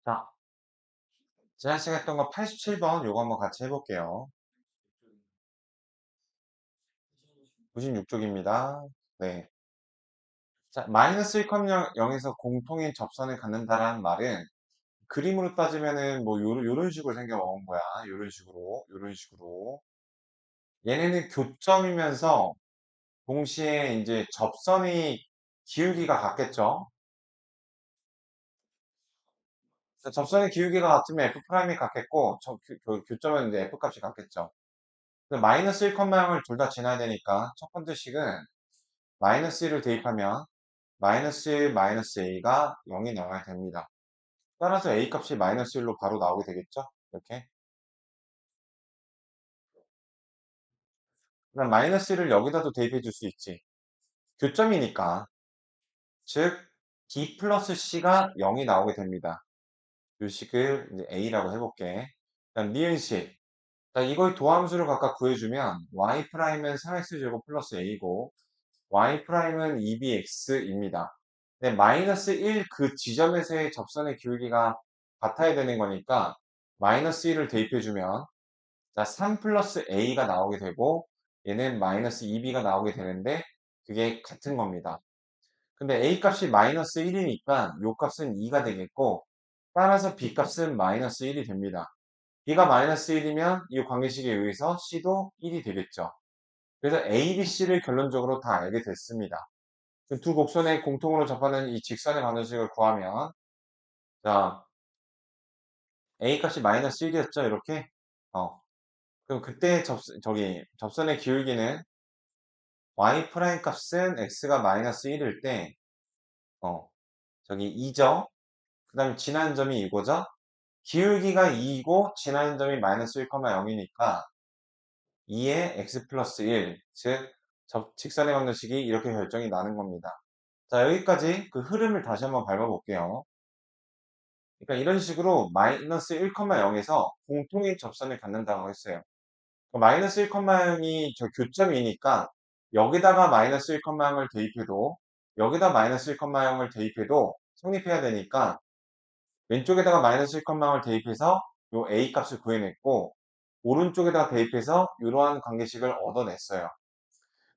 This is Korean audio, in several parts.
자, 지난 시간에 했던 거 87번 요거 한번 같이 해볼게요. 96쪽입니다. 네. 자, 마이너스 1,0에서 공통인 접선을 갖는다라는 말은 그림으로 따지면은 뭐 요런 식으로 생겨 먹은 거야. 요런 식으로. 얘네는 교점이면서 동시에 이제 접선의 기울기가 같겠죠. 접선의 기울기가 같으면 F'이 같겠고, 교점은 이제 F 값이 같겠죠. 마이너스 1,0을 둘 다 지나야 되니까 첫 번째 식은 마이너스 1을 대입하면 마이너스 1, 마이너스 a가 0이 나와야 됩니다. 따라서 a 값이 마이너스 1로 바로 나오게 되겠죠? 이렇게. 그럼 마이너스 1을 여기다도 대입해 줄 수 있지. 교점이니까. 즉, d 플러스 c가 0이 나오게 됩니다. 이 식을 이제 a라고 해볼게. 그다음 니은식. 자, 이걸 도함수를 각각 구해주면 y'은 3x제곱 플러스 a고 y'은 2bx입니다. 네, 마이너스 1 그 지점에서의 접선의 기울기가 같아야 되는 거니까 마이너스 1을 대입해주면 자, 3 플러스 a가 나오게 되고 얘는 마이너스 2b가 나오게 되는데 그게 같은 겁니다. 근데 a 값이 마이너스 1이니까 요 값은 2가 되겠고 따라서 b 값은 마이너스 1이 됩니다. b가 마이너스 1이면 이 관계식에 의해서 c도 1이 되겠죠. 그래서 a, b, c를 결론적으로 다 알게 됐습니다. 두 곡선의 공통으로 접하는 이 직선의 방정식을 구하면 자 a 값이 마이너스 1이었죠 이렇게 그럼 그때 접선의 기울기는 y 프라임 값은 x가 마이너스 1일 때 저기 2죠. 그 다음에 지나는 점이 이거죠. 기울기가 2이고 지나는 점이 마이너스 1,0이니까 2의 x 플러스 1, 즉 직선의 방정식이 이렇게 결정이 나는 겁니다. 자, 여기까지 그 흐름을 다시 한번 밟아볼게요. 그러니까 이런 식으로 마이너스 1,0에서 공통의 접선을 갖는다고 했어요. 마이너스 1,0이 저 교점이니까 여기다가 마이너스 1,0을 대입해도 여기다 마이너스 1,0을 대입해도 성립해야 되니까 왼쪽에다가 마이너스 1,0을 대입해서 요 a 값을 구해냈고 오른쪽에다가 대입해서 이러한 관계식을 얻어냈어요.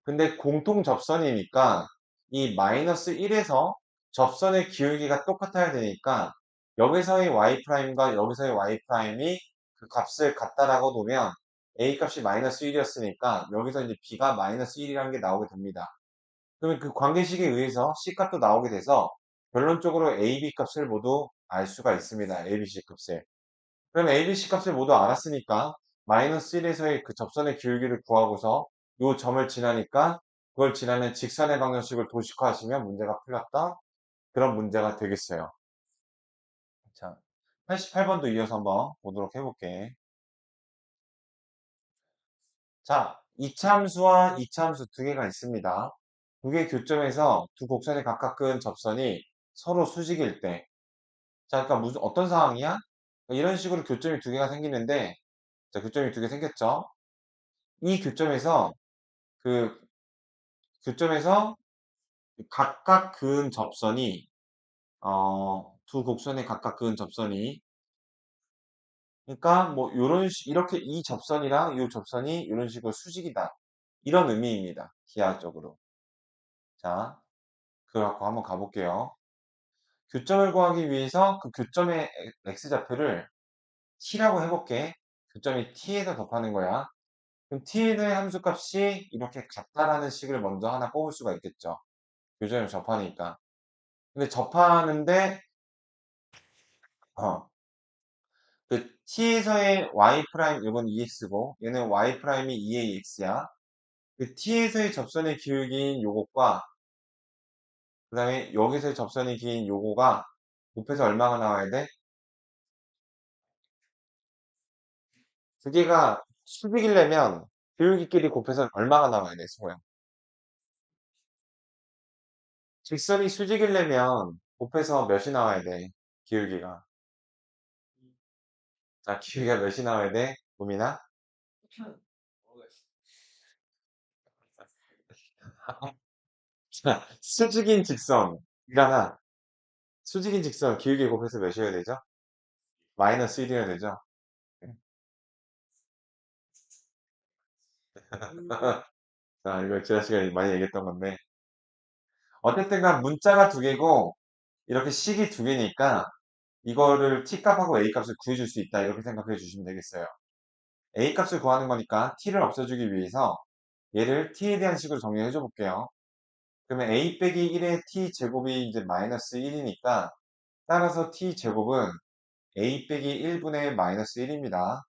근데 공통 접선이니까 이 마이너스 1에서 접선의 기울기가 똑같아야 되니까 여기서의 y'과 여기서의 y'이 그 값을 같다라고 놓으면 a 값이 마이너스 1이었으니까 여기서 이제 b가 마이너스 1이라는 게 나오게 됩니다. 그러면 그 관계식에 의해서 c 값도 나오게 돼서 결론적으로 a, b 값을 모두 알 수가 있습니다. a, b, c 값을. 그럼 a, b, c 값을 모두 알았으니까 마이너스 1에서의 그 접선의 기울기를 구하고서 요 점을 지나니까 그걸 지나는 직선의 방정식을 도식화하시면 문제가 풀렸다. 그런 문제가 되겠어요. 자, 88번도 이어서 한번 보도록 해볼게. 자, 이차함수와 이차함수 두 개가 있습니다. 두 개의 교점에서 두 곡선이 각각 그은 접선이 서로 수직일 때. 자, 그러니까 어떤 상황이야? 이런 식으로 교점이 두 개가 생기는데, 자, 교점이 두 개 생겼죠? 이 그 교점에서 각각 그은 접선이, 두 곡선의 각각 그은 접선이, 그러니까 뭐 이렇게 이 접선이랑 이 접선이 이런 식으로 수직이다. 이런 의미입니다. 기하학적으로. 자, 그거 갖고 한번 가볼게요. 교점을 구하기 위해서 그 교점의 x좌표를 t라고 해볼게. 교점이 t에서 곱하는 거야. 그럼 t의 함수값이 이렇게 같다라는 식을 먼저 하나 뽑을 수가 있겠죠. 교점을 접하니까. 근데 접하는데 어, 그 t에서의 y 프라임 이건 2x고 얘는 y 프라임이 2ax야. 그 t에서의 접선의 기울기인 요것과 그 다음에 여기서의 접선의 긴 요거가 곱해서 얼마가 나와야 돼? 두 개가 수직이려면 기울기끼리 곱해서 얼마가 나와야 돼, 수호야? 직선이 수직이려면 곱해서 몇이 나와야 돼, 기울기가. 자, 기울기가 몇이 나와야 돼? 고민아? 자, 수직인 직선. 일어나. 수직인 직선 기울기 곱해서 몇이어야 되죠? 마이너스 1이어야 되죠. 자, 이거 지난 시간에 많이 얘기했던 건데. 어쨌든 간 문자가 두 개고, 이렇게 식이 두 개니까, 이거를 t값하고 a값을 구해줄 수 있다. 이렇게 생각해 주시면 되겠어요. a값을 구하는 거니까 t를 없애주기 위해서 얘를 t에 대한 식으로 정리해 줘 볼게요. 그러면 a 빼기 1의 t 제곱이 이제 마이너스 1이니까 따라서 t 제곱은 a 빼기 1분의 마이너스 1입니다.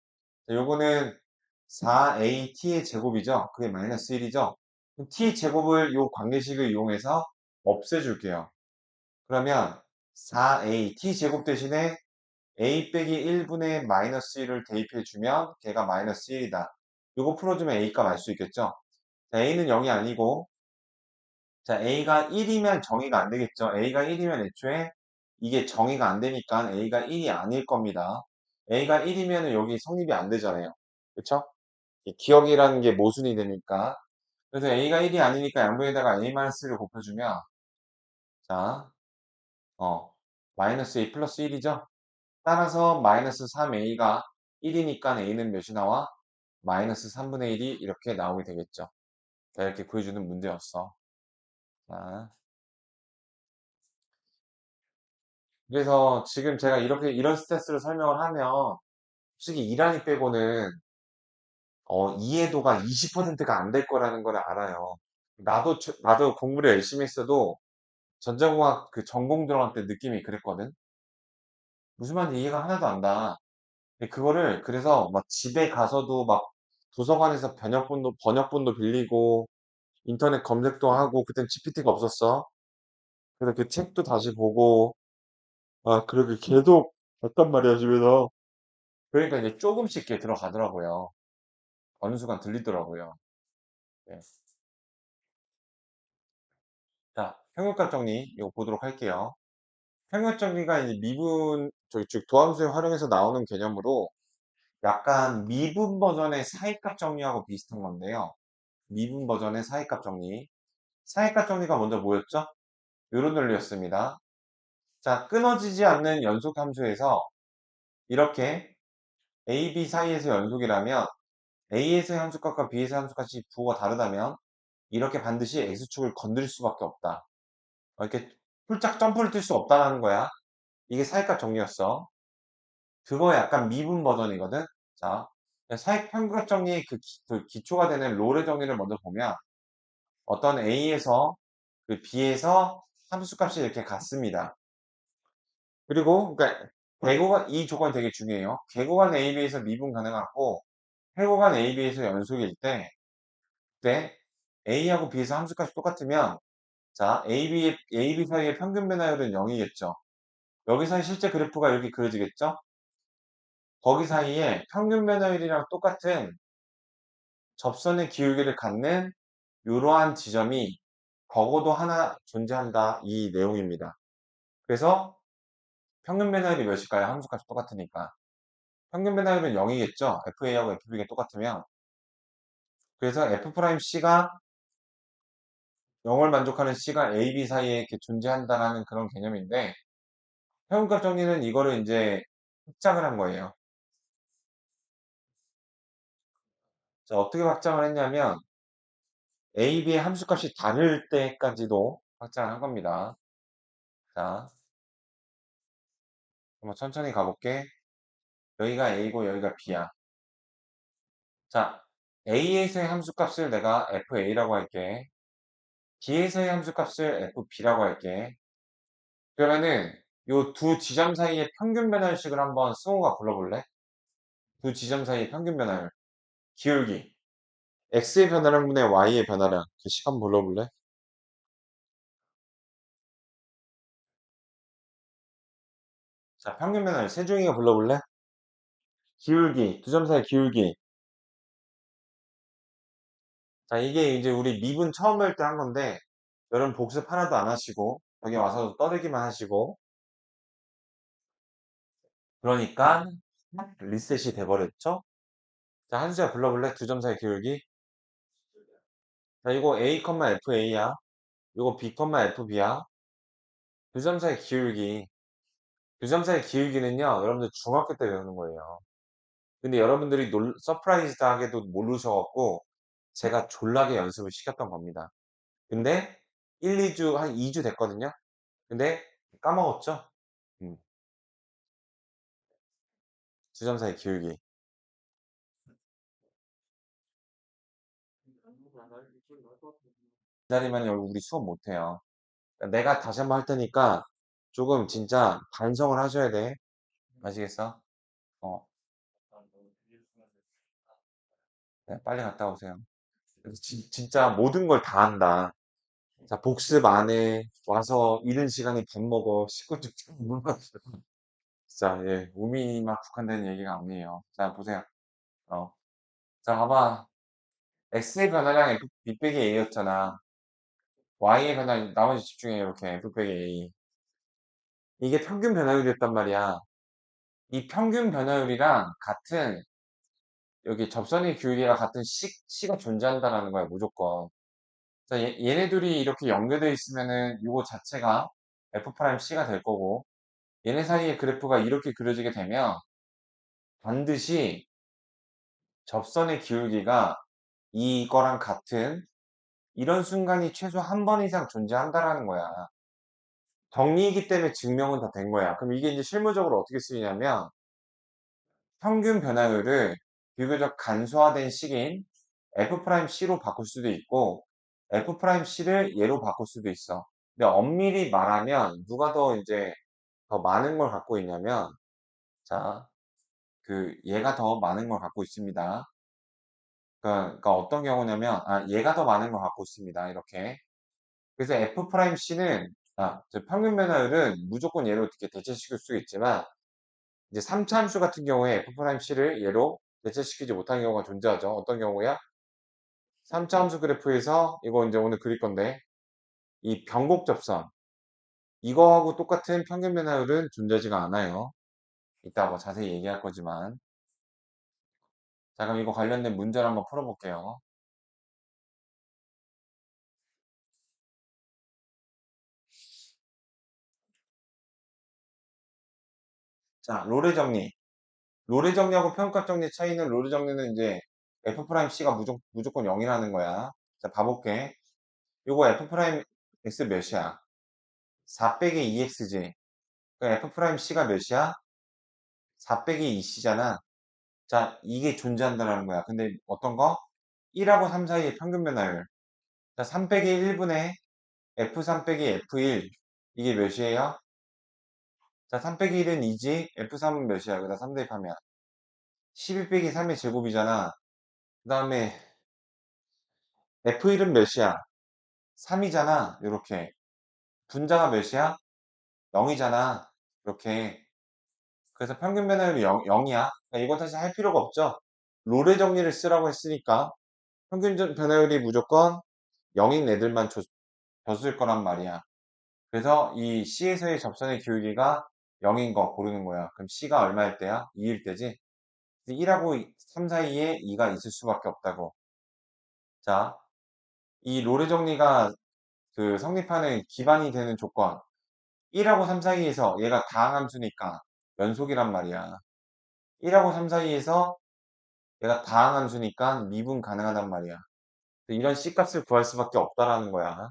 요거는 4at의 제곱이죠. 그게 마이너스 1이죠. t 제곱을 요 관계식을 이용해서 없애줄게요. 그러면 4a t 제곱 대신에 a 빼기 1분의 마이너스 1을 대입해주면 걔가 마이너스 1이다. 요거 풀어주면 a값 알 수 있겠죠? 자, a는 0이 아니고 자, a가 1이면 정의가 안 되겠죠? a가 1이면 애초에 이게 정의가 안 되니까 a가 1이 아닐 겁니다. a가 1이면 여기 성립이 안 되잖아요. 그쵸? 이 기억이라는 게 모순이 되니까. 그래서 a가 1이 아니니까 양변에다가 a-를 곱해주면 자, 마이너스 a 플러스 1이죠? 따라서 마이너스 3a가 1이니까 a는 몇이 나와? 마이너스 3분의 1이 이렇게 나오게 되겠죠. 자, 이렇게 구해주는 문제였어. 자, 그래서 지금 제가 이렇게 이런 스탠스로 설명을 하면 솔직히 이란이 빼고는 이해도가 20%가 안 될 거라는 걸 알아요. 나도 공부를 열심히 했어도 전자공학 그 전공 들어갈 때 느낌이 그랬거든. 무슨 말인지 이해가 하나도 안 나. 근데 그거를 그래서 막 집에 가서도 막 도서관에서 번역본도 빌리고 인터넷 검색도 하고 그땐 GPT가 없었어. 그래서 그 책도 다시 보고 그렇게 계속 봤단 말이야 집에서. 그러니까 이제 조금씩 이렇게 들어가더라고요. 어느 순간 들리더라고요. 네. 자, 평균값 정리 이거 보도록 할게요. 평균 정리가 이제 즉 도함수에 활용해서 나오는 개념으로 약간 미분 버전의 사이값 정리하고 비슷한 건데요. 미분 버전의 사이값 정리. 사이값 정리가 먼저 뭐였죠? 요런 논리였습니다. 자, 끊어지지 않는 연속 함수에서 이렇게 A, B 사이에서 연속이라면 A에서의 함수값과 B에서의 함수값이 부호가 다르다면 이렇게 반드시 X축을 건드릴 수밖에 없다. 이렇게 훌쩍 점프를 뛸 수 없다는 거야. 이게 사이값 정리였어. 그거 약간 미분 버전이거든. 자, 사익 평균값 정리의 그 기초가 되는 롤의 정리를 먼저 보면 어떤 A에서 그 B에서 함수값이 이렇게 같습니다. 그리고 그러니까 궤고간 이 조건이 되게 중요해요. 궤고간 AB에서 미분 가능하고 회고간 AB에서 연속일 때 그때 A하고 B에서 함수값이 똑같으면 자 AB 사이의 평균 변화율은 0이겠죠. 여기서 실제 그래프가 이렇게 그려지겠죠. 거기 사이에 평균 변화율이랑 똑같은 접선의 기울기를 갖는 이러한 지점이 적어도 하나 존재한다 이 내용입니다. 그래서 평균 변화율이 몇일까요? 함수값이 똑같으니까. 평균 변화율은 0이겠죠? FA하고 FB가 똑같으면. 그래서 F'C가 0을 만족하는 C가 A, B 사이에 이렇게 존재한다라는 그런 개념인데 평균값 정리는 이거를 이제 확장을 한 거예요. 자, 어떻게 확장을 했냐면 A, B의 함수값이 다를 때까지도 확장을 한 겁니다. 자, 한번 천천히 가볼게. 여기가 A고 여기가 B야. 자, A에서의 함수값을 내가 FA라고 할게. B에서의 함수값을 FB라고 할게. 그러면은 요 두 지점 사이의 평균 변화율식을 한번 승호가 불러볼래? 두 지점 사이의 평균 변화율. 기울기. X의 변화량분의 Y의 변화량. 그 시간 불러볼래? 자, 평균 변화율. 세종이가 불러볼래? 기울기. 두 점 사이 기울기. 자, 이게 이제 우리 미분 처음 할 때 한 건데, 여러분 복습 하나도 안 하시고, 여기 와서 떠들기만 하시고, 그러니까 리셋이 돼버렸죠? 자, 한수야 불러볼래? 두 점 사이 기울기. 자, 이거 A, FA야. 이거 B, FB야. 두 점 사이 기울기. 교점사의 기울기는요, 여러분들 중학교 때 배우는 거예요. 근데 여러분들이 서프라이즈하게도 모르셔갖고, 제가 졸라게 연습을 시켰던 겁니다. 근데 1, 2주, 한 2주 됐거든요? 근데 까먹었죠? 음, 주점사의 기울기. 기다리면 우리 수업 못해요. 그러니까 내가 다시 한번 할 테니까 조금 진짜 반성을 하셔야 돼. 아시겠어? 어, 네, 빨리 갔다 오세요. 그래서 진짜 모든 걸 다 한다. 자, 복습 안 해. 와서 이른 시간에 밥 먹어. 씻고 좀 물 마셔. 자, 예. 우미만 국한되는 얘기가 아니에요. 자, 보세요. 어. 자, 봐봐. X의 변화량 F, B 빼기 A였잖아. Y의 변화, 나머지 집중해, 이렇게. F 빼기 A. 이게 평균 변화율이었단 말이야. 이 평균 변화율이랑 같은, 여기 접선의 기울기가 같은 C가 존재한다라는 거야, 무조건. 자, 얘네들이 이렇게 연결되어 있으면은 이거 자체가 F'C가 될 거고, 얘네 사이의 그래프가 이렇게 그려지게 되면 반드시 접선의 기울기가 이거랑 같은 이런 순간이 최소 한 번 이상 존재한다라는 거야. 정리이기 때문에 증명은 다 된 거야. 그럼 이게 이제 실무적으로 어떻게 쓰이냐면 평균 변화율을 비교적 간소화된 식인 F'C로 바꿀 수도 있고 F'C를 얘로 바꿀 수도 있어. 근데 엄밀히 말하면 누가 더 이제 더 많은 걸 갖고 있냐면 자, 그 얘가 더 많은 걸 갖고 있습니다. 그러니까 어떤 경우냐면 얘가 더 많은 걸 갖고 있습니다. 이렇게. 그래서 F'C는 저 평균 변화율은 무조건 얘로 이렇게 대체시킬 수 있지만 이제 3차 함수 같은 경우에 F'C를 얘로 대체시키지 못하는 경우가 존재하죠. 어떤 경우야? 3차 함수 그래프에서 이거 이제 오늘 그릴 건데 이 변곡 접선 이거하고 똑같은 평균 변화율은 존재하지가 않아요. 이따 뭐 자세히 얘기할 거지만 자 그럼 이거 관련된 문제를 한번 풀어볼게요. 자 롤의 정리 롤의 정리하고 평가 정리 차이는 롤의 정리는 이제 F'C가 무조건 0이라는 거야. 자 봐볼게. 요거 F'X 몇이야? 4 빼기 2x지. F'C가 몇이야? 4 빼기 2c잖아. 자, 이게 존재한다는 거야. 근데 어떤 거? 1하고 3 사이의 평균 변화율. 자, 3 빼기 1분의 F3 빼기 F1. 이게 몇이에요? 자, 3 빼기 1은 2지. F3은 몇이야? 그다 3 대입하면. 12 빼기 3의 제곱이잖아. 그 다음에 F1은 몇이야? 3이잖아. 이렇게. 분자가 몇이야? 0이잖아. 이렇게. 그래서 평균 변화율이 0, 이야 이거 다시 할 필요가 없죠. 롤의 정리를 쓰라고 했으니까 평균 변화율이 무조건 0인 애들만 줬을 거란 말이야. 그래서 이 C에서의 접선의 기울기가 0인 거 고르는 거야. 그럼 C가 얼마일 때야? 2일 때지? 1하고 3 사이에 2가 있을 수밖에 없다고. 자, 이 롤의 정리가 그 성립하는 기반이 되는 조건. 1하고 3 사이에서 얘가 다항함수니까 연속이란 말이야. 1하고 3 사이에서 얘가 다항함수니까 미분 가능하단 말이야. 이런 C값을 구할 수밖에 없다라는 거야.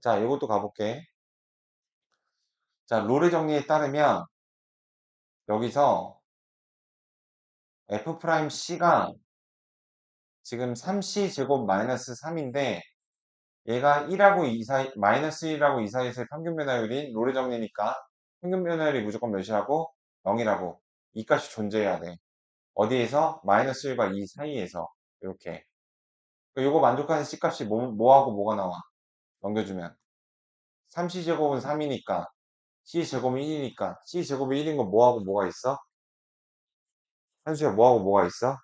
자, 이것도 가볼게. 자, 롤의 정리에 따르면 여기서 F'C가 지금 3C 제곱 마이너스 3인데 얘가 1하고 2 사이, 마이너스 1하고 2 사이에서의 평균 변화율인 롤의 정리니까 평균 변화율이 무조건 몇이라고? 0이라고. 이 값이 존재해야 돼. 어디에서? 마이너스 1과 2 사이에서. 이렇게. 요거 만족하는 C값이 뭐하고 뭐가 나와? 넘겨주면. 3C제곱은 3이니까 C제곱은 1이니까 C제곱이 1인 건 뭐하고 뭐가 있어? 한수야 뭐하고 뭐가 있어?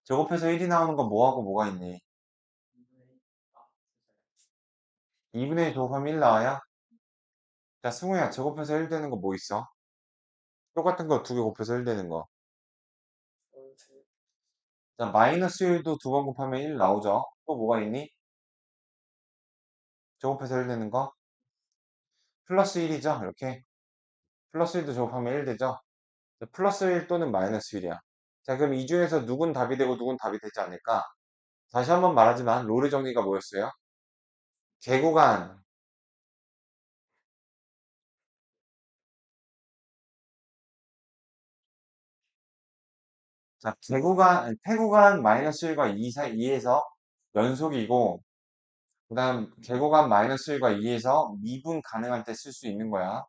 제곱해서 1이 나오는 건 뭐하고 뭐가 있니? 2분의 1 제곱하면 1 나와요? 자, 승우야, 제곱해서 1 되는 거 뭐 있어? 똑같은 거 두 개 곱해서 1 되는 거. 자, 마이너스 1도 두 번 곱하면 1 나오죠? 또 뭐가 있니? 제곱해서 1 되는 거 플러스 1이죠. 이렇게 플러스 1도 제곱하면 1 되죠. 플러스 1 또는 마이너스 1이야. 자, 그럼 이 중에서 누군 답이 되고 누군 답이 되지 않을까? 다시 한번 말하지만 롤의 정리가 뭐였어요? 개구간. 자, 개구간, 패구간 마이너스 1과 2 사이, 2에서 연속이고, 그 다음 개구간 마이너스 1과 2에서 미분 가능할 때 쓸 수 있는 거야.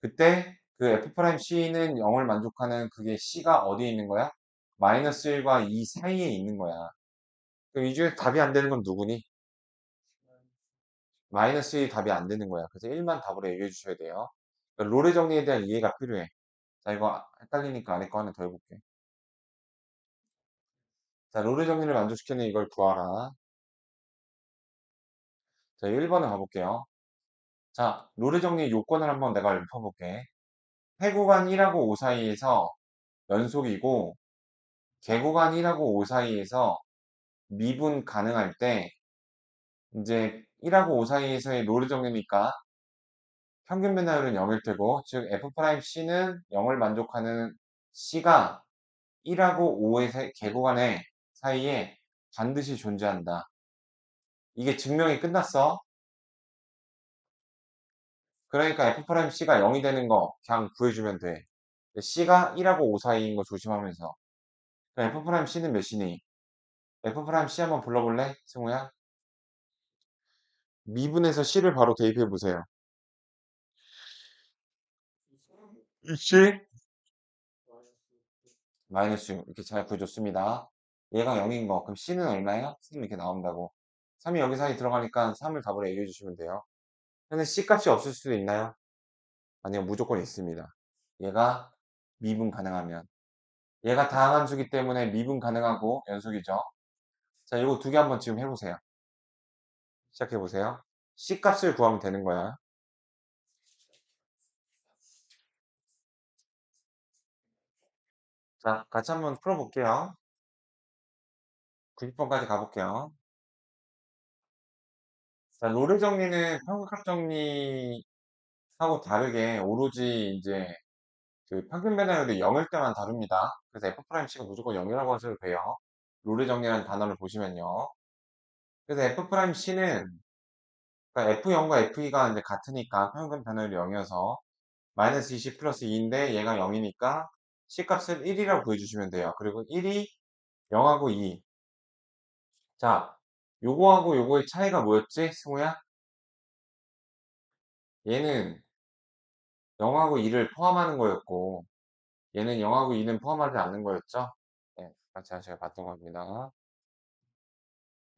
그때 그 F'C는 0을 만족하는 그게 C가 어디에 있는 거야? 마이너스 1과 2 사이에 있는 거야. 그럼 이 중에 답이 안 되는 건 누구니? 마이너스 1이 답이 안 되는 거야. 그래서 1만 답으로 얘기해 주셔야 돼요. 그러니까 롤의 정리에 대한 이해가 필요해. 자, 이거 헷갈리니까 안에 거 하나 더 해볼게. 자, 롤의 정리를 만족시키는 이걸 구하라. 자, 1번에 가볼게요. 자, 롤의 정리 요건을 한번 내가 읊어볼게. 해구간 1하고 5 사이에서 연속이고, 개구간 1하고 5 사이에서 미분 가능할 때, 이제 1하고 5 사이에서의 롤의 정리니까 평균 변화율은 0일 테고, 즉 F'C는 0을 만족하는 C가 1하고 5의 개구간의 사이에 반드시 존재한다. 이게 증명이 끝났어. 그러니까 F'C가 0이 되는 거 그냥 구해주면 돼. C가 1하고 5 사이인 거 조심하면서. 그럼 F'C는 몇이니? F'C 한번 불러볼래? 승우야? 미분에서 C를 바로 대입해 보세요. C 마이너스 6 이렇게 잘 구해줬습니다. 얘가 0인 거 그럼 C는 얼마야? 3 이렇게 나온다고. 3이 여기 사이 들어가니까 3을 답으로 얘기해 주시면 돼요. 근데 C 값이 없을 수도 있나요? 아니요, 무조건 있습니다. 얘가 미분 가능하면. 얘가 다항함수기 때문에 미분 가능하고 연속이죠. 자, 이거 두 개 한번 지금 해보세요. 시작해보세요. C 값을 구하면 되는 거야. 자, 같이 한번 풀어볼게요. 90번까지 가볼게요. 자, 롤의 정리는 평균값 정리하고 다르게 오로지 이제 그 평균 변화율이 0일 때만 다릅니다. 그래서 F'C가 무조건 0이라고 하셔도 돼요. 롤의 정리라는 단어를 보시면요. 그래서 F'C는 그러니까 F0과 F2가 이제 같으니까 평균 변화율이 0이어서 마이너스 20 플러스 2인데 얘가 0이니까 C값을 1이라고 구해주시면 돼요. 그리고 1이 0하고 2. 자, 요거하고 요거의 차이가 뭐였지? 승우야? 얘는 0하고 2를 포함하는 거였고 얘는 0하고 2는 포함하지 않는 거였죠? 네, 제가 봤던 겁니다.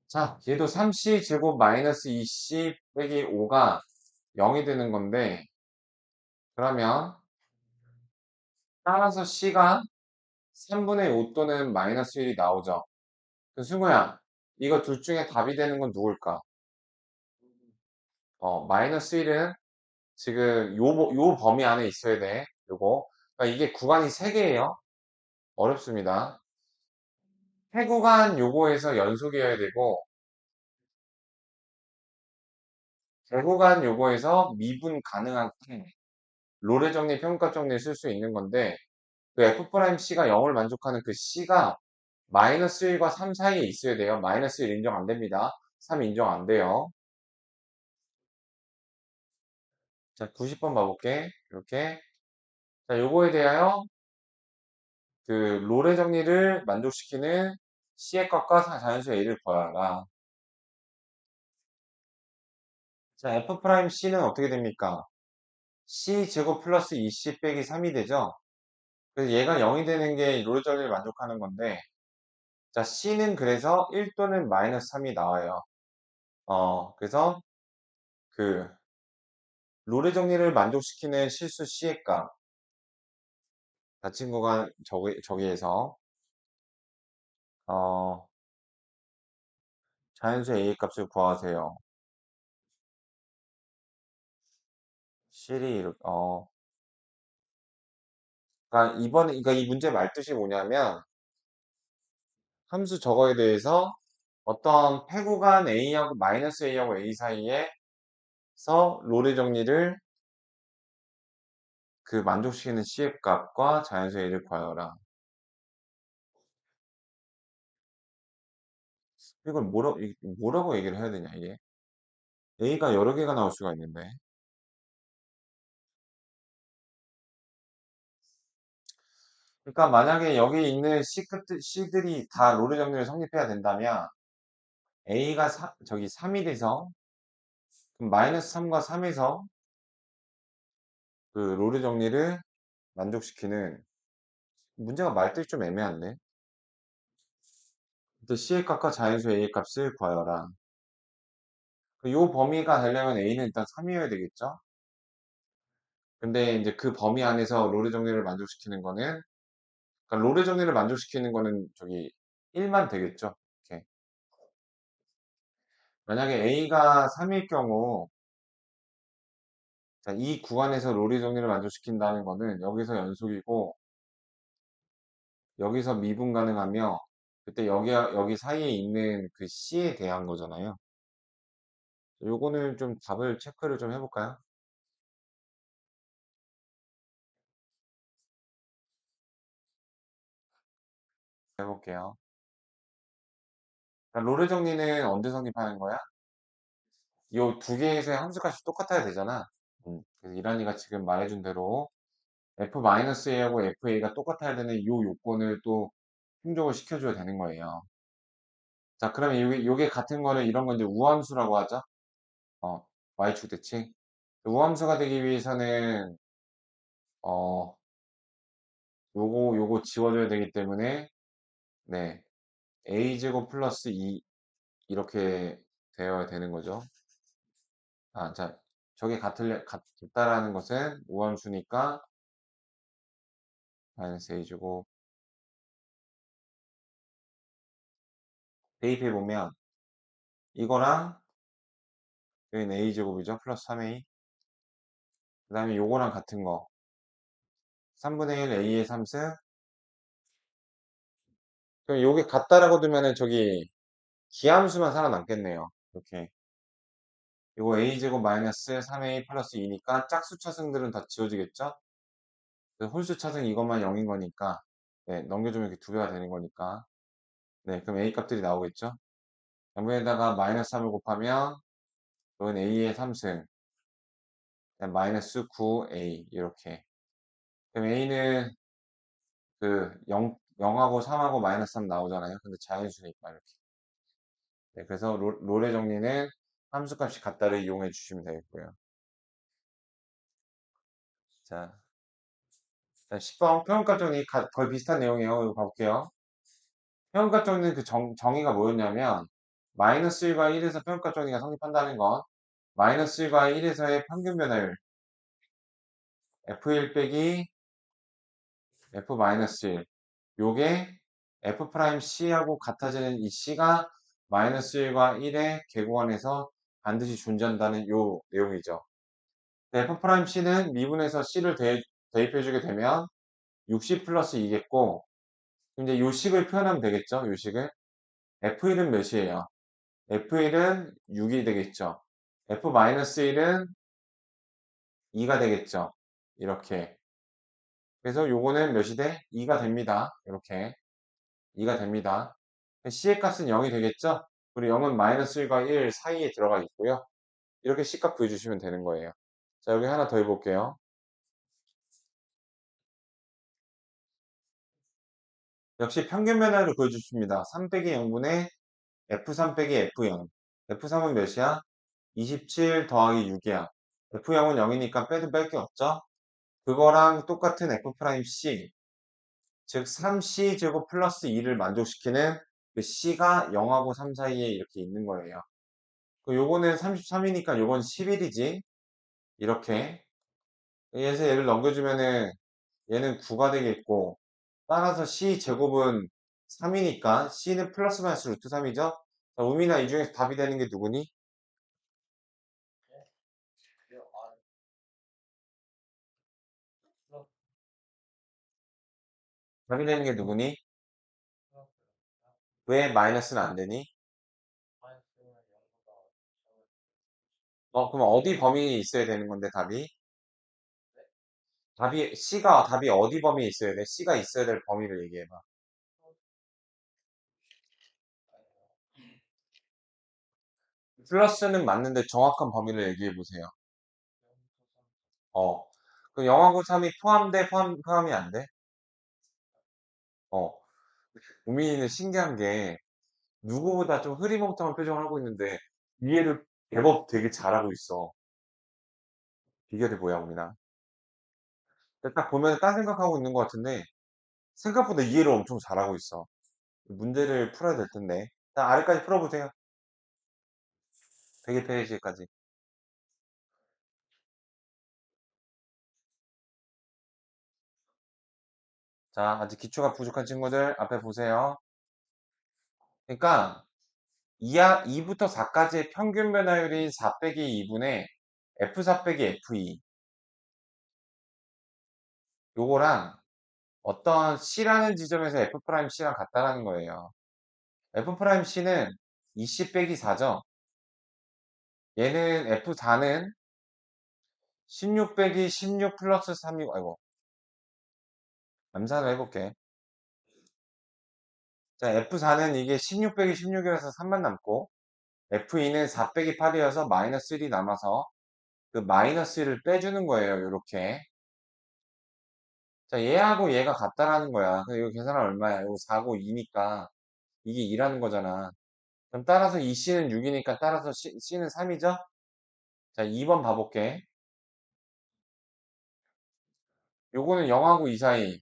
자, 얘도 3C 제곱 마이너스 2C 빼기 5가 0이 되는 건데 그러면 따라서 C가 3분의 5 또는 마이너스 1이 나오죠. 그 승우야, 이거 둘 중에 답이 되는 건 누굴까? 마이너스 1은 지금 요 범위 안에 있어야 돼. 요거. 그러니까 이게 구간이 3개예요. 어렵습니다. 해구간 요거에서 연속이어야 되고, 개구간 요거에서 미분 가능한 롤의 정리, 평가 정리를 쓸 수 있는 건데, 그 F'C가 0을 만족하는 그 C가 마이너스 1과 3 사이에 있어야 돼요. 마이너스 1 인정 안 됩니다. 3 인정 안 돼요. 자, 90번 봐볼게. 이렇게. 자, 요거에 대하여 그 롤의 정리를 만족시키는 C의 값과 자연수 A를 구하라. 자, F'C는 어떻게 됩니까? C 제곱 플러스 2C 빼기 3이 되죠? 그래서 얘가 0이 되는 게 롤의 정리를 만족하는 건데, 자, C는 그래서 1 또는 마이너스 3이 나와요. 그래서 그 롤의 정리를 만족시키는 실수 C의 값, 자, 친구가 저기에서, 어, 자연수 A의 값을 구하세요. 실이, 그러니까 이 문제 말뜻이 뭐냐면, 함수 저거에 대해서 어떤 패 구간 A하고 마이너스 A하고 A 사이에 롤의 정리를 그 만족시키는 C의 값과 자연수의 A를 구하여라. 이걸 뭐라고 얘기를 해야 되냐, 이게. A가 여러 개가 나올 수가 있는데. 그러니까 만약에 여기 있는 C들이 다 롤의 정리를 성립해야 된다면 A가 저기 3이 돼서 그럼 마이너스 3과 3에서 그 롤의 정리를 만족시키는 문제가 말뜻이 좀 애매한데. 일단 C의 값과 자연수 A의 값을 구하여라. 이 범위가 되려면 A는 일단 3이어야 되겠죠? 근데 이제 그 범위 안에서 롤의 정리를 만족시키는 거는, 그러니까 롤의 정리를 만족시키는 거는 저기 1만 되겠죠? 이렇게. 만약에 A가 3일 경우, 자, 이 구간에서 롤의 정리를 만족시킨다는 거는 여기서 연속이고, 여기서 미분 가능하며, 그때 여기 사이에 있는 그 C에 대한 거잖아요. 요거는 좀 답을 체크를 좀 해볼까요? 해볼게요. 그러니까 롤의 정리는 언제 성립하는 거야? 요 두 개에서의 함수값이 똑같아야 되잖아. 그래서 이란이가 지금 말해준 대로 F-A하고 FA가 똑같아야 되는 요 요건을 또 충족을 시켜줘야 되는 거예요. 자, 그러면 요게 같은 거는 이런 건 이제 우함수라고 하죠. 어, Y축 대칭. 우함수가 되기 위해서는, 어, 요거 지워줘야 되기 때문에, 네, A제곱 플러스 2, 이렇게 되어야 되는 거죠. 아, 자, 저게 같다라는 것은 우함수니까, 마이너스 A제곱. 대입해보면, 이거랑, 여기는 A제곱이죠. 플러스 3A. 그 다음에 요거랑 같은 거. 3분의 1 A의 3승. 그럼 요게 같다라고 두면은 저기 기함수만 살아남겠네요. 이렇게. 요거 A제곱 마이너스 3A 플러스 2니까 짝수 차승들은 다 지워지겠죠? 홀수 차승 이것만 0인 거니까. 네, 넘겨주면 이렇게 두 배가 되는 거니까. 네, 그럼 A 값들이 나오겠죠? 0분에다가 마이너스 3을 곱하면 이건 A의 3승. 마이너스 9A. 이렇게. 그럼 A는 그 0하고 3하고 마이너스 3 나오잖아요. 근데 자연수니까 이렇게. 네, 그래서 롤의 정리는 함수값이 같다를 이용해 주시면 되겠고요. 자, 10번 평균값 정리 거의 비슷한 내용이에요. 이거 봐볼게요. 평균값 정리는 그 정의가 뭐였냐면 마이너스 1과 1에서 평균값 정리가 성립한다는 건 마이너스 1과 1에서의 평균 변화율 F1 빼기 F-1 요게 F'C하고 같아지는 이 C가 마이너스 1과 1의 계공안에서 반드시 존재한다는 요 내용이죠. F'C는 미분에서 C를 대입해주게 되면 60 플러스 2겠고, 이제 요 식을 표현하면 되겠죠, 요 식을. F1은 몇이에요? F1은 6이 되겠죠. F-1은 2가 되겠죠. 이렇게. 그래서 요거는 몇이 돼? 2가 됩니다. 이렇게. 2가 됩니다. C의 값은 0이 되겠죠? 그리고 0은 마이너스 1과 1 사이에 들어가 있고요. 이렇게 C값 구해주시면 되는 거예요. 자, 여기 하나 더 해볼게요. 역시 평균 변화를 구해주십니다. 3 빼기 0분의 F3 빼기 F0. F3은 몇이야? 27 더하기 6이야. F0은 0이니까 빼도 뺄 게 없죠? 그거랑 똑같은 F'C, 즉 3C 제곱 플러스 2를 만족시키는 그 C가 0하고 3 사이에 이렇게 있는 거예요. 요거는 33이니까 요건 11이지. 이렇게. 그래서 얘를 넘겨주면은 얘는 9가 되겠고, 따라서 C 제곱은 3이니까 C는 플러스 마이너스 루트 3이죠? 우민아, 이 중에서 답이 되는 게 누구니? 답이 되는 게 누구니? 왜 마이너스는 안 되니? 그럼 어디 범위에 있어야 되는 건데, 답이? 답이 어디 범위에 있어야 돼? C가 있어야 될 범위를 얘기해봐. 플러스는 맞는데 정확한 범위를 얘기해 보세요. 어. 그 0하고 3이 포함이 안 돼? 어. 우민이는 신기한 게, 누구보다 좀 흐리멍텅한 표정을 하고 있는데, 이해를 제법 되게 잘하고 있어. 비결이 뭐야, 우민아? 근데 딱 보면 딴 생각하고 있는 것 같은데, 생각보다 이해를 엄청 잘하고 있어. 문제를 풀어야 될 텐데. 자, 아래까지 풀어보세요. 100페이지까지. 자, 아직 기초가 부족한 친구들 앞에 보세요. 그러니까 2부터 4까지의 평균 변화율인 4 빼기 2분의 F4 빼기 F2 요거랑 어떤 C라는 지점에서 F'C랑 같다라는 거예요. F'C는 2C 빼기 4죠. 얘는 F4는 16 빼기 16 플러스 3이고, 아이고, 암산을 해볼게. 자, F4는 이게 16 빼기 16이라서 3만 남고, F2는 4 빼기 8이어서 마이너스 1이 남아서 그 마이너스 1을 빼주는 거예요. 요렇게. 자, 얘하고 얘가 같다라는 거야. 근데 이거 계산하면 얼마야? 이거 4고 2니까 이게 2라는 거잖아. 그럼 따라서 이 C는 6이니까 따라서 C는 3이죠? 자, 2번 봐볼게. 요거는 0하고 2 사이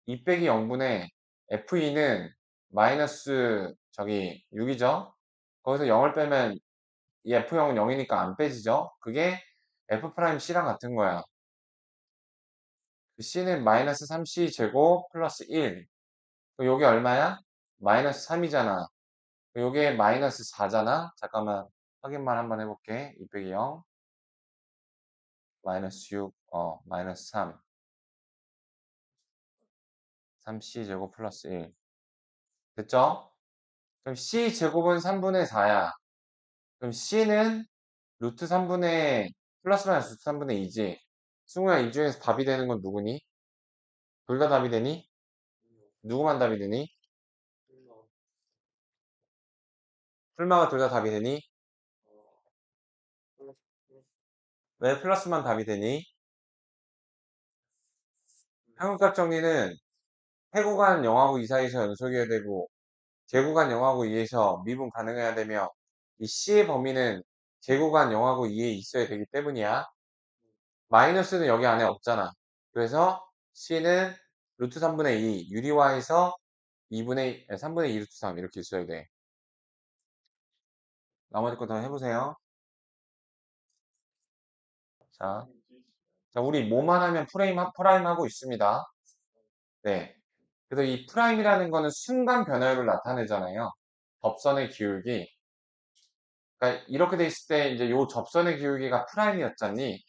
2 빼기 0분의 F2는 마이너스 저기 6이죠? 거기서 0을 빼면 이 F0은 0이니까 안 빼지죠? 그게 F'C랑 같은 거야. 그 C는 마이너스 3C 제곱 플러스 1. 요게 얼마야? 마이너스 3이잖아. 요게 마이너스 4잖아? 잠깐만 확인만 한번 해볼게. 2 빼기 0 마이너스 6 마이너스 3 3C 제곱 플러스 1 됐죠? 그럼 C 제곱은 3분의 4야. 그럼 C는 루트 3분의 플러스 마이너스 루트 3분의 2지. 승우야 이 중에서 답이 되는 건 누구니? 둘 다 답이 되니? 누구만 답이 되니? 풀마가 둘 다 답이 되니? 왜 플러스만 답이 되니? 평균값 정리는 해구간 0하고 2 사이에서 연속이어야 되고 제구간 0하고 2에서 미분 가능해야 되며 이 C의 범위는 제구간 0하고 2에 있어야 되기 때문이야. 마이너스는 여기 안에 없잖아. 그래서 C는 루트 3분의 2 유리화해서 3분의 2 루트 3 이렇게 있어야 돼. 나머지 거 더 해보세요. 자, 우리 뭐만 하면 프라임 하고 있습니다. 네. 그래서 이 프라임이라는 거는 순간 변화율을 나타내잖아요. 접선의 기울기. 그러니까 이렇게 돼 있을 때 이제 요 접선의 기울기가 프라임이었잖니.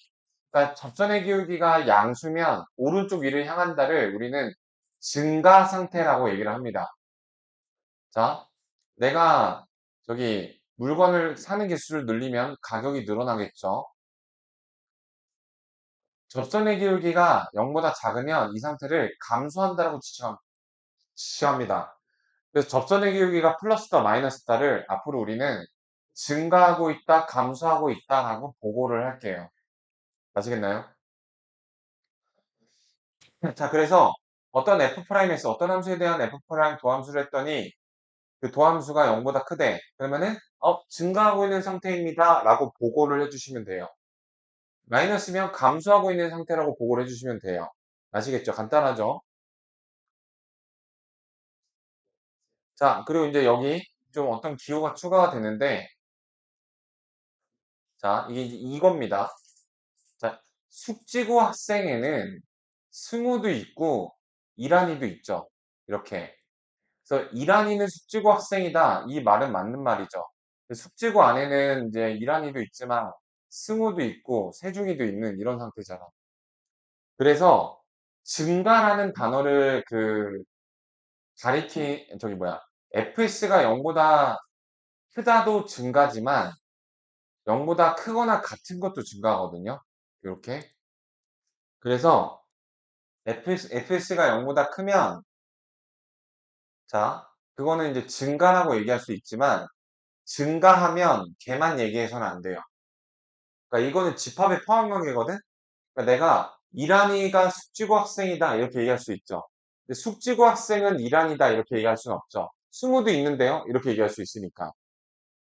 그러니까 접선의 기울기가 양수면 오른쪽 위를 향한다를 우리는 증가 상태라고 얘기를 합니다. 자, 내가 저기 물건을 사는 개수를 늘리면 가격이 늘어나겠죠. 접선의 기울기가 0보다 작으면 이 상태를 감소한다라고 지시합니다. 그래서 접선의 기울기가 플러스다 마이너스다를 앞으로 우리는 증가하고 있다, 감소하고 있다 하고 보고를 할게요. 아시겠나요? 자, 그래서 어떤 F'에서 어떤 함수에 대한 F' 도함수를 했더니 그 도함수가 0보다 크대. 그러면은 증가하고 있는 상태입니다 라고 보고를 해주시면 돼요. 마이너스면 감소하고 있는 상태라고 보고를 해주시면 돼요. 아시겠죠? 간단하죠? 자, 그리고 이제 여기 좀 어떤 기호가 추가가 되는데 자, 이게 이겁니다. 자, 숙지고 학생에는 승우도 있고 이란이도 있죠. 이렇게. 그래서 이란이는 숙지고 학생이다. 이 말은 맞는 말이죠. 숙지고 안에는 이제 이란이도 있지만 승우도 있고 세중이도 있는 이런 상태잖아. 그래서 증가라는 단어를 저기 뭐야. FS가 0보다 크다도 증가지만 0보다 크거나 같은 것도 증가하거든요. 이렇게. 그래서 fs가 0보다 크면 자, 그거는 이제 증가라고 얘기할 수 있지만 증가하면 걔만 얘기해서는 안 돼요. 그러니까 이거는 집합의 포함 관계거든. 그러니까 내가 이란이가 숙지고 학생이다 이렇게 얘기할 수 있죠. 근데 숙지고 학생은 이란이다 이렇게 얘기할 수는 없죠. 승우도 있는데요. 이렇게 얘기할 수 있으니까.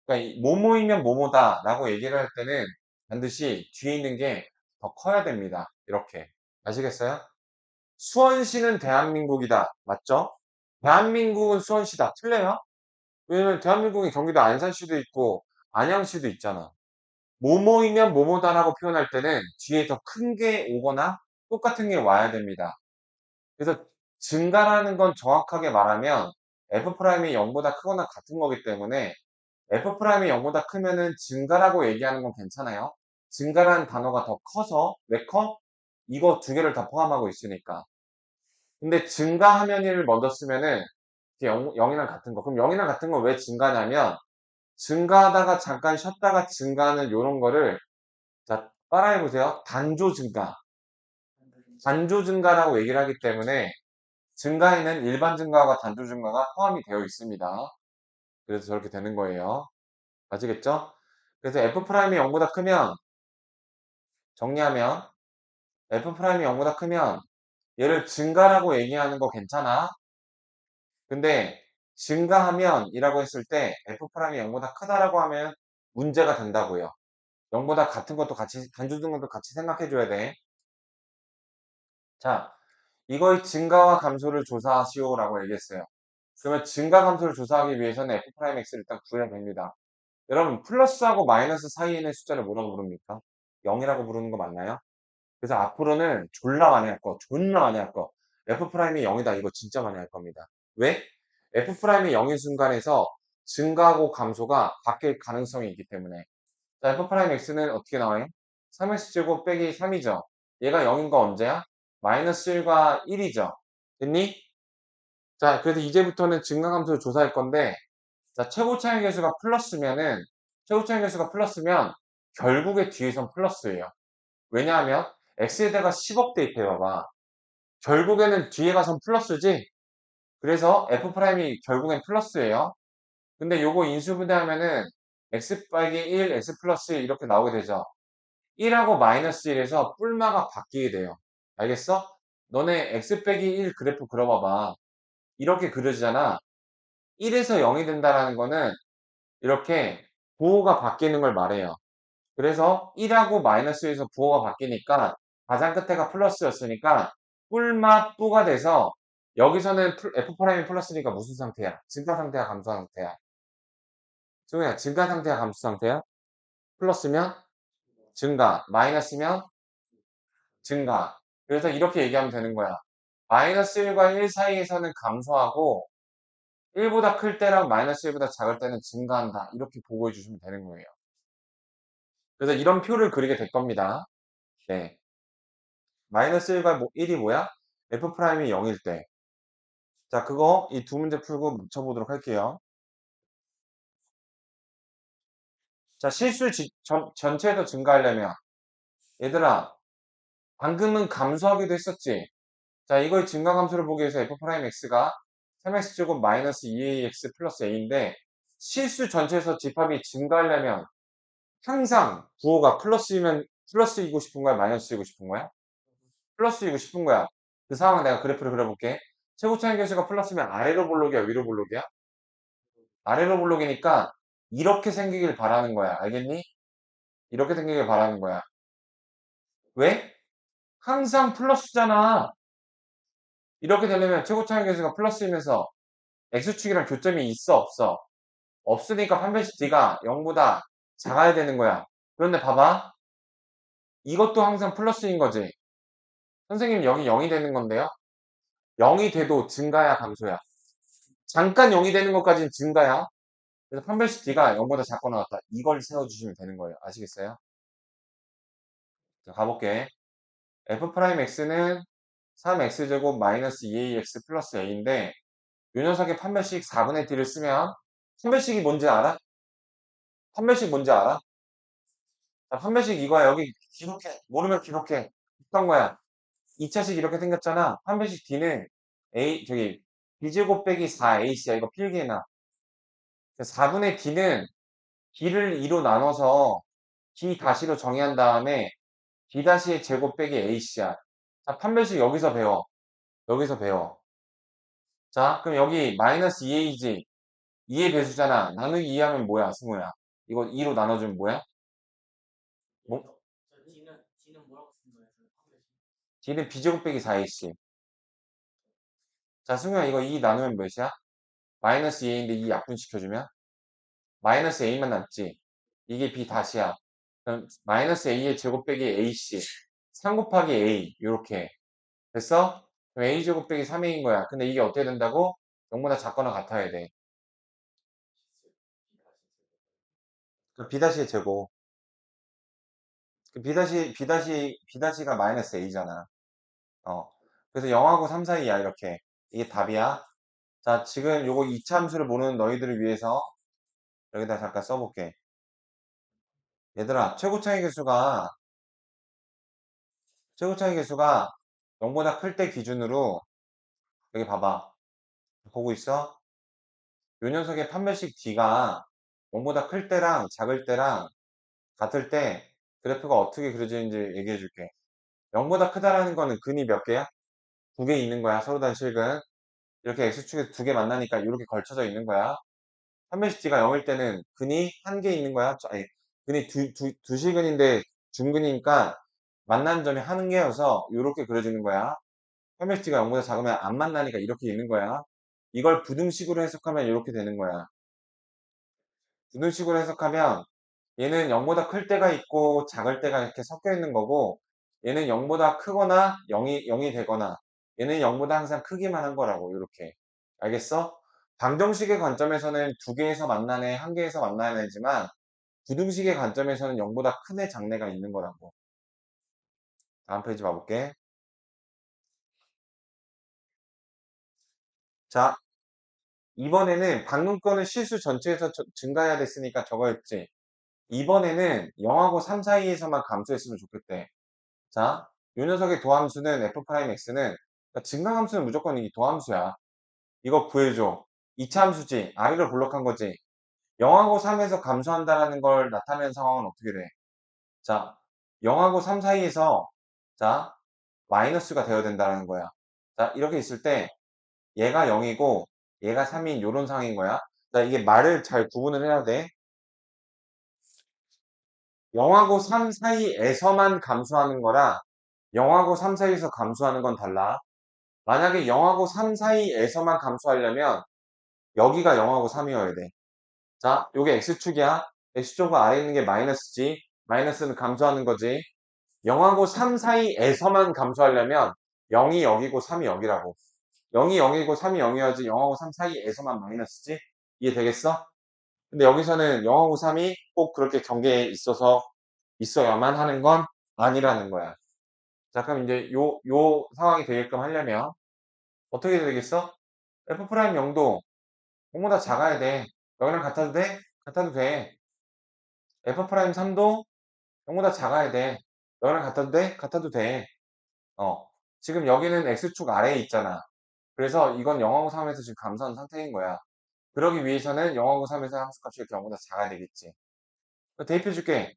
그러니까 뭐뭐이면 뭐뭐다라고 얘기를 할 때는 반드시 뒤에 있는 게 더 커야 됩니다. 이렇게. 아시겠어요? 수원시는 대한민국이다. 맞죠? 대한민국은 수원시다. 틀려요? 왜냐면 대한민국에 경기도 안산시도 있고 안양시도 있잖아. 뭐뭐이면 뭐뭐다라고 표현할 때는 뒤에 더 큰 게 오거나 똑같은 게 와야 됩니다. 그래서 증가라는 건 정확하게 말하면 f'이 0보다 크거나 같은 거기 때문에 f'이 0보다 크면은 증가라고 얘기하는 건 괜찮아요. 증가라는 단어가 더 커서 왜 커? 이거 두 개를 다 포함하고 있으니까. 근데 증가하면을 먼저 쓰면은 이게 0이랑 같은 거. 그럼 0이랑 같은 건 왜 증가냐면 증가하다가 잠깐 쉬었다가 증가하는 요런 거를 자, 따라해 보세요. 단조 증가. 단조 증가라고 얘기를 하기 때문에 증가에는 일반 증가와 단조 증가가 포함이 되어 있습니다. 그래서 저렇게 되는 거예요. 아시겠죠? 그래서 f'이 0보다 크면 정리하면 f'이 0보다 크면 얘를 증가라고 얘기하는 거 괜찮아. 근데 증가하면 이라고 했을 때 f'이 0보다 크다라고 하면 문제가 된다고요. 0보다 같은 것도 같이 단조 증가도 같이 생각해 줘야 돼. 자, 이거의 증가와 감소를 조사하시오라고 얘기했어요. 그러면 증가 감소를 조사하기 위해서는 f'x를 일단 구해야 됩니다. 여러분 플러스하고 마이너스 사이에 있는 숫자를 뭐라고 부릅니까? 0이라고 부르는 거 맞나요? 그래서 앞으로는 졸라 많이 할 거, 존나 많이 할 거. f'이 0이다. 이거 진짜 많이 할 겁니다. 왜? f'이 0인 순간에서 증가하고 감소가 바뀔 가능성이 있기 때문에. 자, f'x는 어떻게 나와요? 3x제곱 빼기 3이죠. 얘가 0인 거 언제야? 마이너스 1과 1이죠. 됐니? 자, 그래서 이제부터는 증가감소를 조사할 건데, 자, 최고 차이 계수가 플러스면은, 최고 차이 계수가 플러스면, 결국에 뒤에선 플러스예요. 왜냐하면, x에다가 10억 대입해봐봐. 결국에는 뒤에 가선 플러스지? 그래서 f'이 결국엔 플러스예요. 근데 요거 인수분해하면은, x 빼기 1, x 플러스 1 이렇게 나오게 되죠. 1하고 마이너스 1에서 뿔마가 바뀌게 돼요. 알겠어? 너네 x 빼기 1 그래프 그려봐봐. 이렇게 그려지잖아. 1에서 0이 된다라는 거는 이렇게 부호가 바뀌는 걸 말해요. 그래서 1하고 마이너스에서 부호가 바뀌니까 가장 끝에가 플러스였으니까 뿔마 뿌가 돼서 여기서는 F'이 플러스니까 무슨 상태야? 증가 상태야, 감소 상태야? 승우야, 증가 상태야, 감소 상태야? 플러스면 증가, 마이너스면 증가. 그래서 이렇게 얘기하면 되는 거야. 마이너스 1과 1 사이에서는 감소하고 1보다 클 때랑 마이너스 1보다 작을 때는 증가한다. 이렇게 보고해 주시면 되는 거예요. 그래서 이런 표를 그리게 될 겁니다. 네. 마이너스 1과 1이 뭐야? f'이 0일 때. 자, 그거 이 두 문제 풀고 묻혀보도록 할게요. 자, 실수 전체에서 증가하려면 얘들아, 방금은 감소하기도 했었지. 자, 이거의 증가 감소를 보기 위해서 f'x가 3x제곱 마이너스 2ax 플러스 a인데 실수 전체에서 집합이 증가하려면 항상 부호가 플러스이고 싶은 거야? 마이너스이고 싶은 거야? 플러스이고 싶은 거야. 그 상황 내가 그래프를 그려볼게. 최고 차이 계수가 플러스면 아래로 볼록이야, 위로 볼록이야? 아래로 볼록이니까 이렇게 생기길 바라는 거야. 알겠니? 이렇게 생기길 바라는 거야. 왜? 항상 플러스잖아. 이렇게 되려면 최고 차이 계수가 플러스이면서 x축이랑 교점이 있어, 없어? 없으니까 판별식 d가 0보다 작아야 되는 거야. 그런데 봐봐. 이것도 항상 플러스인 거지. 선생님 여기 0이 되는 건데요. 0이 돼도 증가야, 감소야? 잠깐 0이 되는 것까지는 증가야. 그래서 판별식 d가 0보다 작거나 같다. 이걸 세워주시면 되는 거예요. 아시겠어요? 자, 가볼게. f'x는 3x제곱 마이너스 2ax 플러스 a인데 이 녀석의 판별식 4분의 d를 쓰면 판별식이 뭔지 알아? 판별식 뭔지 알아? 자, 판별식 이거야. 여기 기록해. 모르면 기록해. 어떤 거야? 2차식 이렇게 생겼잖아. 판별식 D는 B제곱 빼기 4AC야. 이거 필기해놔. 4분의 D는 B를 2로 나눠서 D 다시로 정의한 다음에 B 다시의 제곱 빼기 AC야. 자, 판별식 여기서 배워. 여기서 배워. 자, 그럼 여기 마이너스 2A지. 2의 배수잖아. 나누기 2 하면 뭐야, 승우야? 이거 2로 나눠주면 뭐야? 뭐? D는 B제곱 빼기 4AC. 자, 승우야, 이거 2 나누면 몇이야? 마이너스 2A인데 2 약분시켜주면? 마이너스 A만 남지. 이게 B 다시야. 그럼 마이너스 A의 제곱 빼기 AC. 3 곱하기 A. 요렇게. 됐어? 그럼 A제곱 빼기 3A인 거야. 근데 이게 어떻게 된다고? 0보다 작거나 같아야 돼. 그 B 다시의 제곱. 그 B 다시가 마이너스 A잖아. 어. 그래서 0하고 3 사이야, 이렇게. 이게 답이야. 자, 지금 요거 2차 함수를 모르는 너희들을 위해서 여기다 잠깐 써볼게. 얘들아, 최고차의 개수가 0보다 클 때 기준으로, 여기 봐봐. 보고 있어? 요 녀석의 판별식 D가 0보다 클 때랑 작을 때랑 같을 때 그래프가 어떻게 그려지는지 얘기해 줄게. 0보다 크다라는 거는 근이 몇 개야? 두 개 있는 거야. 서로 다른 실근. 이렇게 X축에 두 개 만나니까 이렇게 걸쳐져 있는 거야. 판별식 D가 0일 때는 근이 한 개 있는 거야. 아니, 근이 두 실근인데 중근이니까 만나는 점이 한 개여서 이렇게 그려지는 거야. 판별식 D가 0보다 작으면 안 만나니까 이렇게 있는 거야. 이걸 부등식으로 해석하면 이렇게 되는 거야. 부등식으로 해석하면 얘는 0보다 클 때가 있고 작을 때가 이렇게 섞여 있는 거고 얘는 0보다 크거나 0이 되거나 얘는 0보다 항상 크기만 한 거라고 이렇게 알겠어? 방정식의 관점에서는 두 개에서 만나네 한 개에서 만나야 되지만 부등식의 관점에서는 0보다 큰 애 작네가 있는 거라고. 다음 페이지 봐볼게. 자, 이번에는 방문권은 실수 전체에서 증가해야 됐으니까 저거였지. 이번에는 0하고 3 사이에서만 감소했으면 좋겠대. 자, 요 녀석의 도함수는 f'x는 그러니까 증가함수는 무조건 이 도함수야. 이거 구해줘. 2차 함수지. 아래로 블록한 거지. 0하고 3에서 감소한다라는 걸 나타내는 상황은 어떻게 돼? 자, 0하고 3 사이에서 자, 마이너스가 되어야 된다는 거야. 자, 이렇게 있을 때 얘가 0이고 얘가 3인 요런 상황인 거야. 자, 이게 말을 잘 구분을 해야 돼. 0하고 3 사이에서만 감소하는 거라 0하고 3 사이에서 감소하는 건 달라. 만약에 0하고 3 사이에서만 감소하려면 여기가 0하고 3이어야 돼. 자, 요게 X축이야. X축은 아래 있는 게 마이너스지. 마이너스는 감소하는 거지. 0하고 3 사이에서만 감소하려면 0이 여기고 3이 여기라고. 0이 0이고 3이 0이어야지 0하고 3 사이에서만 마이너스지. 이해되겠어? 근데 여기서는 0하고 3이 꼭 그렇게 경계에 있어야만 하는 건 아니라는 거야. 자, 그럼 이제 요 상황이 되게끔 하려면 어떻게 되겠어? F 프라임 0도 0보다 작아야 돼. 여기랑 같아도 돼? 같아도 돼. F 프라임 3도 0보다 작아야 돼. 여기랑 같아도 돼? 같아도 돼. 어. 지금 여기는 X축 아래에 있잖아. 그래서 이건 0하고 3에서 지금 감소한 상태인 거야. 그러기 위해서는 0하고 3에서 함수값이 이렇게 0보다 작아야 되겠지. 대입해 줄게.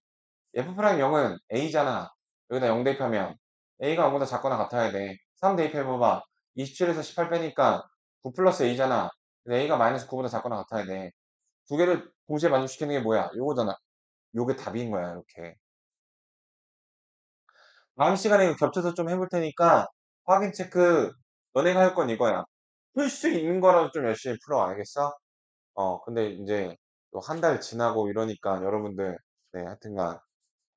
F 프라임 0은 A잖아. 여기다 0 대입하면 A가 0보다 작거나 같아야 돼. 3 대입해봐봐. 27에서 18 빼니까 9 플러스 A잖아. 근데 A가 마이너스 9보다 작거나 같아야 돼. 두 개를 동시에 만족시키는 게 뭐야? 요거잖아. 요게 답인 거야, 이렇게. 다음 시간에 이거 겹쳐서 좀 해볼 테니까 확인 체크 너네가 할 건 이거야. 풀 수 있는 거라도 좀 열심히 풀어, 알겠어? 근데 이제 또 한 달 지나고 이러니까 여러분들, 네, 하여튼간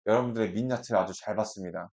여러분들의 민낯을 아주 잘 봤습니다.